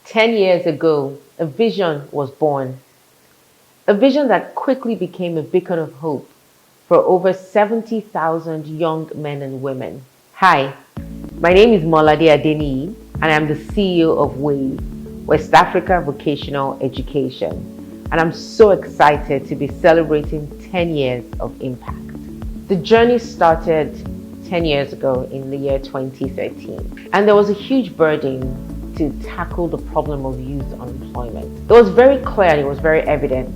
10 years ago, a vision was born, a vision that quickly became a beacon of hope for over 70,000 young men and women. Hi, my name is Molade Adeniyi, and I'm the CEO of WAVE, West Africa Vocational Education. And I'm so excited to be celebrating 10 years of impact. The journey started 10 years ago in the year 2013, and there was a huge burden to tackle the problem of youth unemployment. It was very clear and it was very evident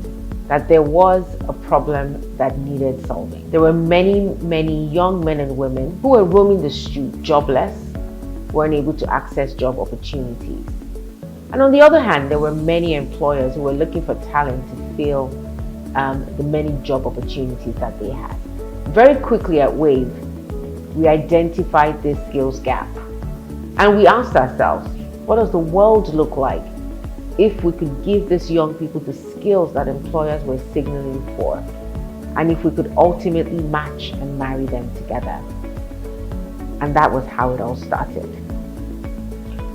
that there was a problem that needed solving. There were many young men and women who were roaming the street, jobless, were unable to access job opportunities. And on the other hand, there were many employers who were looking for talent to fill the many job opportunities that they had. Very quickly at WAVE, we identified this skills gap. And we asked ourselves, what does the world look like if we could give these young people the skills that employers were signaling for, and if we could ultimately match and marry them together? And that was how it all started.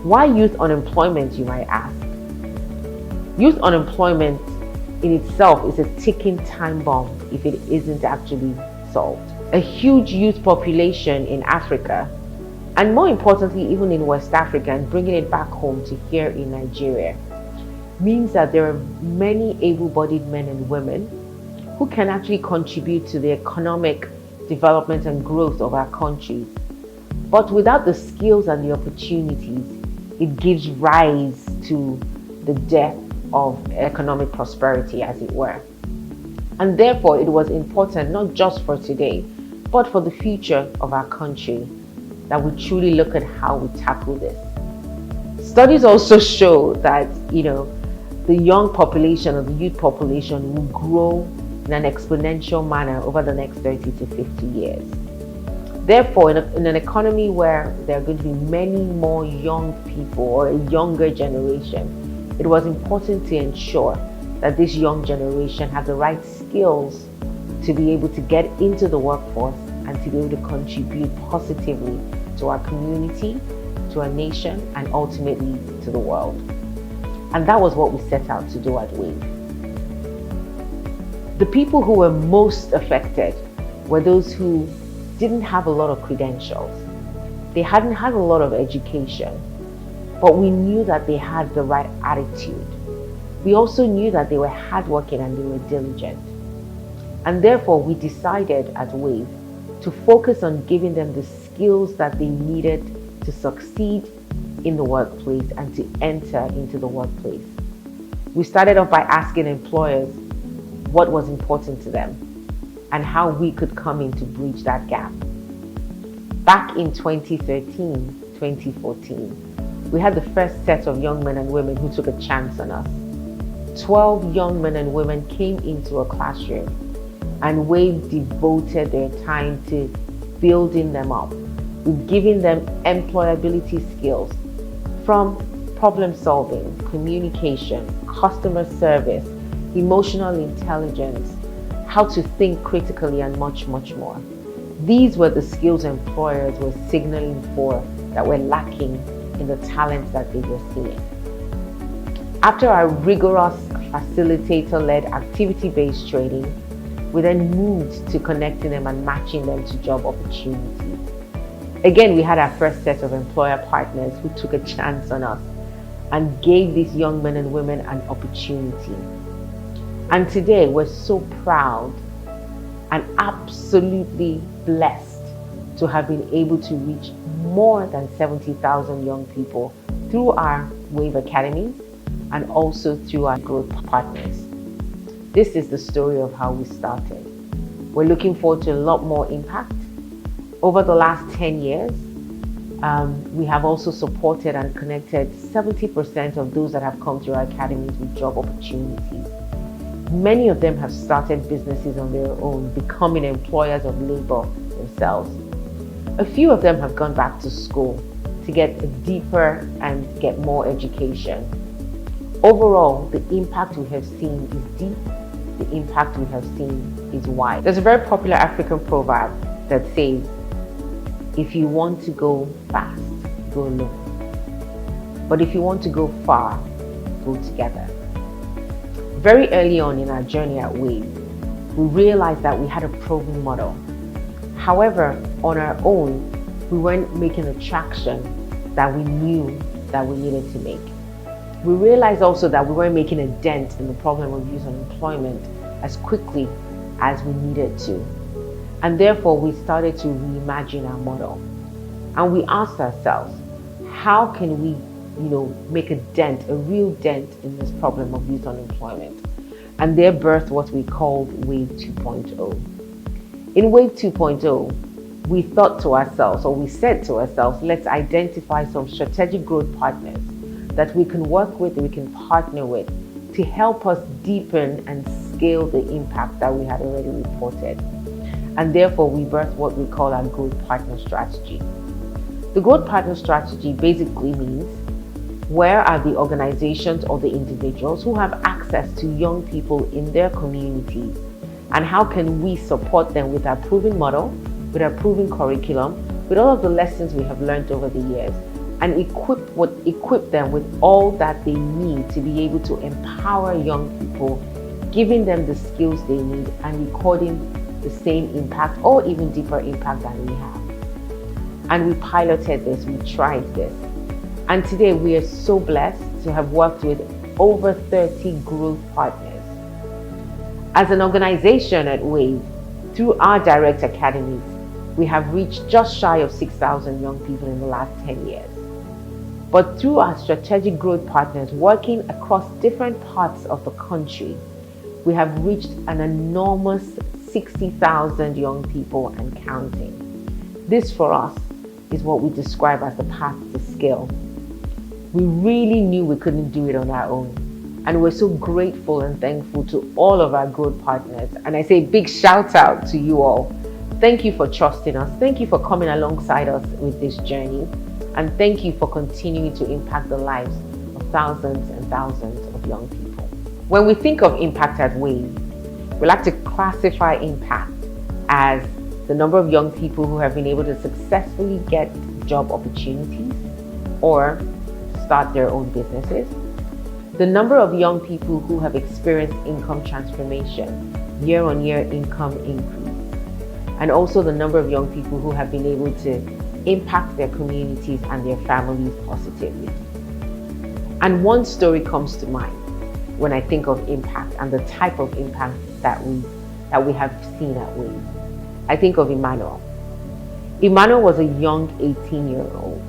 Why youth unemployment, you might ask? Youth unemployment in itself is a ticking time bomb if it isn't actually solved. A huge youth population in Africa, and more importantly, even in West Africa, and bringing it back home to here in Nigeria, means that there are many able-bodied men and women who can actually contribute to the economic development and growth of our countries. But without the skills and the opportunities, it gives rise to the death of economic prosperity, as it were. And therefore, it was important, not just for today, but for the future of our country, that we truly look at how we tackle this. Studies also show that, the young population or the youth population will grow in an exponential manner over the next 30 to 50 years. Therefore, in an economy where there are going to be many more young people or a younger generation, it was important to ensure that this young generation had the right skills to be able to get into the workforce and to be able to contribute positively to our community, to our nation, and ultimately to the world. And that was what we set out to do at WAVE. The people who were most affected were those who didn't have a lot of credentials. They hadn't had a lot of education, but we knew that they had the right attitude. We also knew that they were hardworking and they were diligent. And therefore, we decided at WAVE to focus on giving them the skills that they needed to succeed in the workplace and to enter into the workplace. We started off by asking employers what was important to them and how we could come in to bridge that gap. Back in 2013, 2014, we had the first set of young men and women who took a chance on us. 12 young men and women came into a classroom, and WAVE devoted their time to building them up. We're giving them employability skills from problem solving, communication, customer service, emotional intelligence, how to think critically, and much more. These were the skills employers were signaling for that were lacking in the talents that they were seeing. After our rigorous facilitator-led activity-based training, we then moved to connecting them and matching them to job opportunities. Again, we had our first set of employer partners who took a chance on us and gave these young men and women an opportunity. And today, we're so proud and absolutely blessed to have been able to reach more than 70,000 young people through our WAVE Academy and also through our growth partners. This is the story of how we started. We're looking forward to a lot more impact. Over the last 10 years, we have also supported and connected 70% of those that have come through our academies with job opportunities. Many of them have started businesses on their own, becoming employers of labor themselves. A few of them have gone back to school to get deeper and get more education. Overall, the impact we have seen is deep. The impact we have seen is wide. There's a very popular African proverb that says, if you want to go fast, go low. But if you want to go far, go together. Very early on in our journey at Wave, we realized that we had a proven model. However, on our own, we weren't making the traction that we knew that we needed to make. We realized also that we weren't making a dent in the problem of youth unemployment as quickly as we needed to. And therefore, we started to reimagine our model. And we asked ourselves, how can we, make a dent, a real dent in this problem of youth unemployment? And there birthed what we called Wave 2.0. In Wave 2.0, we thought to ourselves, or we said to ourselves, let's identify some strategic growth partners that we can work with, we can partner with to help us deepen and scale the impact that we had already reported. And therefore, we birthed what we call our growth partner strategy. The growth partner strategy basically means, where are the organizations or the individuals who have access to young people in their communities, and how can we support them with our proven model, with our proven curriculum, with all of the lessons we have learned over the years, and equip them with all that they need to be able to empower young people, giving them the skills they need and recording the same impact or even deeper impact than we have. And we piloted this, we tried this. And today we are so blessed to have worked with over 30 growth partners. As an organization at Wave, through our direct academies, we have reached just shy of 6,000 young people in the last 10 years. But through our strategic growth partners working across different parts of the country, we have reached an enormous 60,000 young people and counting. This for us is what we describe as the path to scale. We really knew we couldn't do it on our own. And we're so grateful and thankful to all of our growth partners. And I say big shout out to you all. Thank you for trusting us. Thank you for coming alongside us with this journey. And thank you for continuing to impact the lives of thousands and thousands of young people. When we think of impact at Wave, we like to classify impact as the number of young people who have been able to successfully get job opportunities or start their own businesses, the number of young people who have experienced income transformation, year-on-year income increase, and also the number of young people who have been able to impact their communities and their families positively. And one story comes to mind when I think of impact and the type of impact that we have seen at Wave. I think of Emmanuel. Emmanuel was a young 18-year-old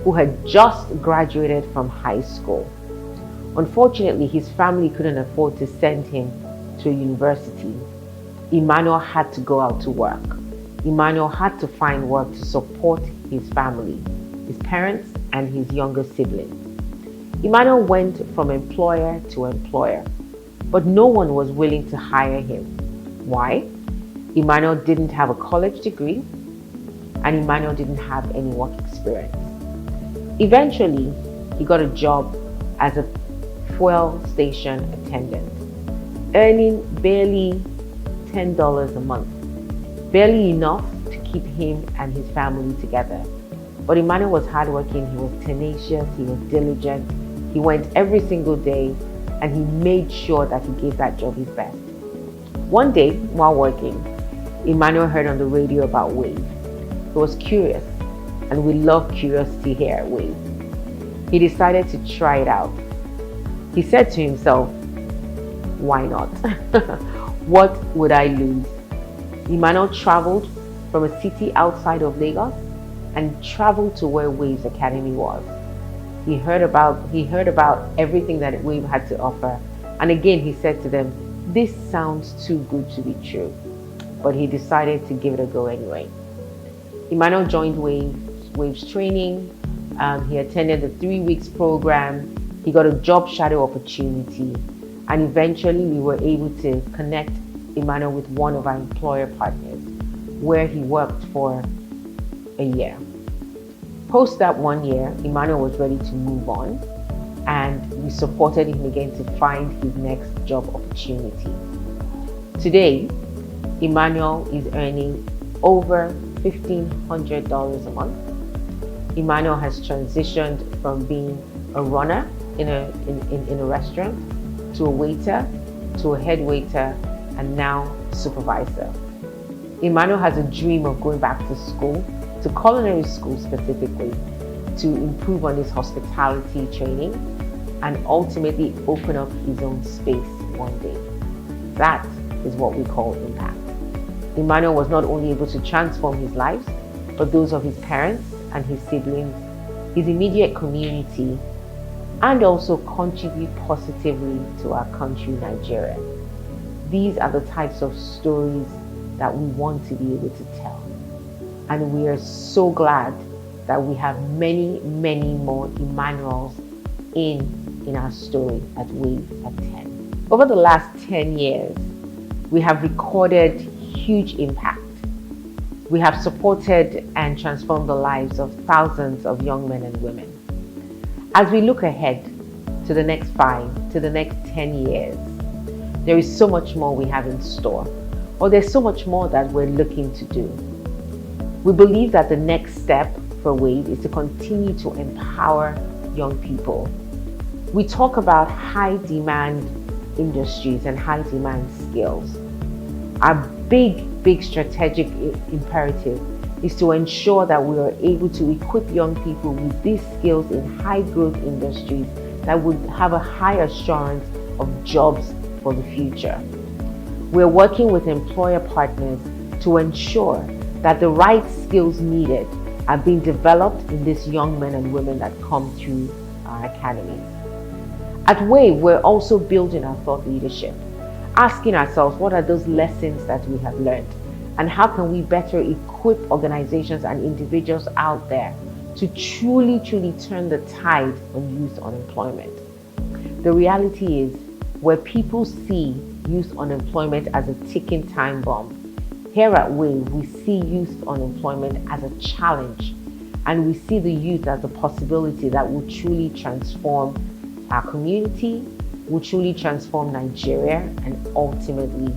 who had just graduated from high school. Unfortunately, his family couldn't afford to send him to a university. Emmanuel had to go out to work. Emmanuel had to find work to support his family, his parents, and his younger siblings. Emmanuel went from employer to employer, but no one was willing to hire him. Why? Emmanuel didn't have a college degree, and Emmanuel didn't have any work experience. Eventually, he got a job as a fuel station attendant, earning barely $10 a month, barely enough to keep him and his family together. But Emmanuel was hardworking, he was tenacious, he was diligent, he went every single day, and he made sure that he gave that job his best. One day, while working, Emmanuel heard on the radio about Wave. He was curious, and we love curiosity here at Wave. He decided to try it out. He said to himself, why not? What would I lose? Emmanuel traveled from a city outside of Lagos and traveled to where Wave's Academy was. He heard about everything that Wave had to offer. And again, he said to them, this sounds too good to be true. But he decided to give it a go anyway. Emmanuel joined Wave's training. He attended the 3 weeks program. He got a job shadow opportunity. And eventually we were able to connect Emmanuel with one of our employer partners, where he worked for a year. Post that 1 year, Emmanuel was ready to move on, and we supported him again to find his next job opportunity. Today, Emmanuel is earning over $1,500 a month. Emmanuel has transitioned from being a runner in a restaurant, to a waiter, to a head waiter, and now supervisor. Emmanuel has a dream of going back to school, to culinary school specifically, to improve on his hospitality training and ultimately open up his own space one day. That is what we call impact. Emmanuel was not only able to transform his life, but those of his parents and his siblings, his immediate community, and also contribute positively to our country, Nigeria. These are the types of stories that we want to be able to tell. And we are so glad that we have many, many more Emmanuels in our story at Wave at 10. Over the last 10 years, we have recorded huge impact. We have supported and transformed the lives of thousands of young men and women. As we look ahead to the next 5, to the next 10 years, there is so much more we have in store, or there's so much more that we're looking to do. We believe that the next step for Wave is to continue to empower young people. We talk about high demand industries and high demand skills. Our big strategic imperative is to ensure that we are able to equip young people with these skills in high growth industries that would have a high assurance of jobs for the future. We're working with employer partners to ensure that the right skills needed are being developed in these young men and women that come through our academies. At Wave, we're also building our thought leadership, asking ourselves what are those lessons that we have learned and how can we better equip organizations and individuals out there to truly turn the tide on youth unemployment. The reality is, where people see youth unemployment as a ticking time bomb, here at Wave, we see youth unemployment as a challenge, and we see the youth as a possibility that will truly transform our community, will truly transform Nigeria, and ultimately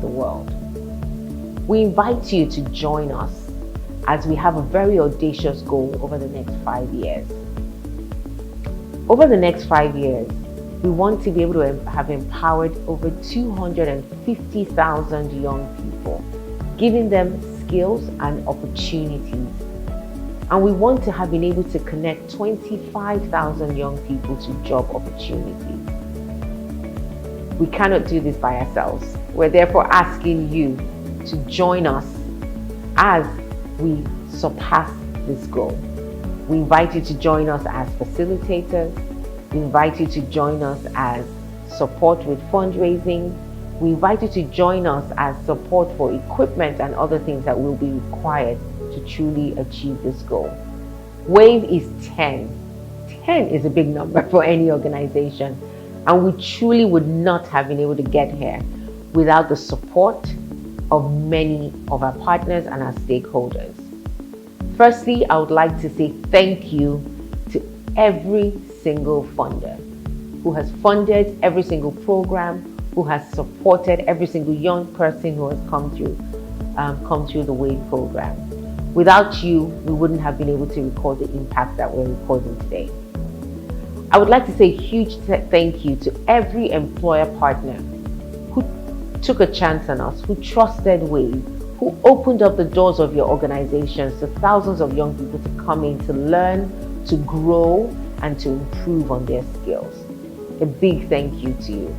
the world. We invite you to join us as we have a very audacious goal over the next 5 years. Over the next 5 years, we want to be able to have empowered over 250,000 young people, giving them skills and opportunities. And we want to have been able to connect 25,000 young people to job opportunities. We cannot do this by ourselves. We're therefore asking you to join us as we surpass this goal. We invite you to join us as facilitators. We invite you to join us as support with fundraising. We invite you to join us as support for equipment and other things that will be required to truly achieve this goal. Wave is 10. 10 is a big number for any organization, and we truly would not have been able to get here without the support of many of our partners and our stakeholders. Firstly, I would like to say thank you to every single funder who has funded every single program, who has supported every single young person who has come through the WAVE program. Without you, we wouldn't have been able to record the impact that we're recording today. I would like to say a huge thank you to every employer partner who took a chance on us, who trusted WAVE, who opened up the doors of your organizations to thousands of young people to come in, to learn, to grow, and to improve on their skills. A big thank you to you.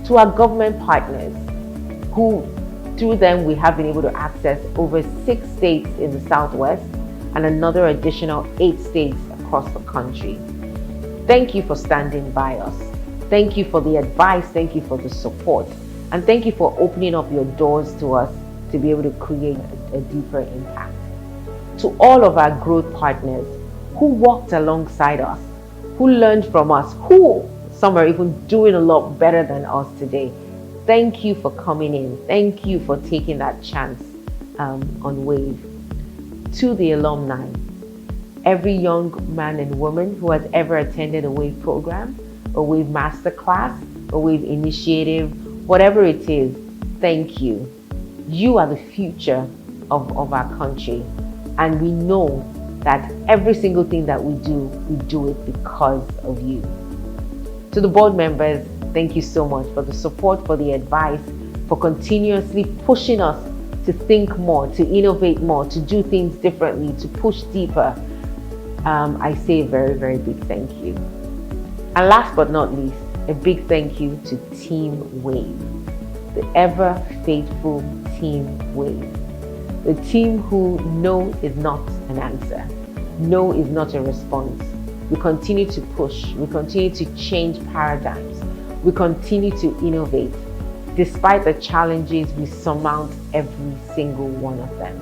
To our government partners, who through them we have been able to access over 6 states in the Southwest and another additional 8 states across the country. Thank you for standing by us. Thank you for the advice. Thank you for the support. And thank you for opening up your doors to us to be able to create a deeper impact. To all of our growth partners who walked alongside us, who learned from us, who some are even doing a lot better than us today. Thank you for coming in. Thank you for taking that chance on WAVE. To the alumni, every young man and woman who has ever attended a WAVE program, a WAVE masterclass, a WAVE initiative, whatever it is, thank you. You are the future of our country, and we know that every single thing that we do it because of you. To the board members, thank you so much for the support, for the advice, for continuously pushing us to think more, to innovate more, to do things differently, to push deeper. I say a very, very big thank you. And last but not least, a big thank you to Team Wave, the ever faithful Team Wave. The team who no is not an answer, no is not a response. We continue to push, we continue to change paradigms, we continue to innovate. Despite the challenges, we surmount every single one of them.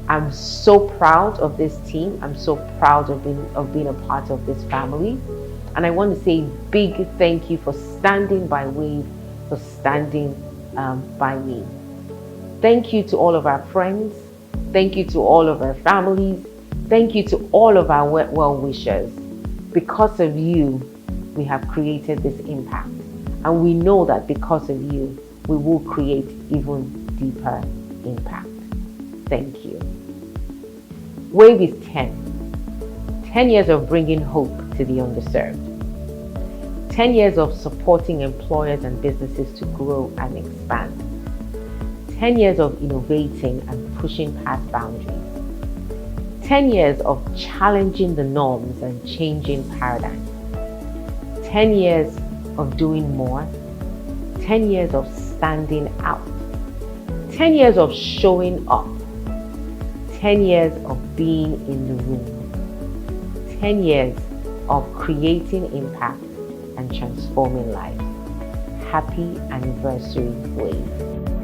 I'm so proud of this team. I'm so proud of being a part of this family. And I want to say a big thank you for standing by Wave, for standing by me. Thank you to all of our friends. Thank you to all of our families. Thank you to all of our well-wishers. Because of you, we have created this impact. And we know that because of you, we will create even deeper impact. Thank you. Wave is 10. 10 years of bringing hope to the underserved. 10 years of supporting employers and businesses to grow and expand. 10 years of innovating and pushing past boundaries. 10 years of challenging the norms and changing paradigms. 10 years of doing more. 10 years of standing out. 10 years of showing up. 10 years of being in the room. 10 years of creating impact and transforming lives. Happy anniversary, Wave.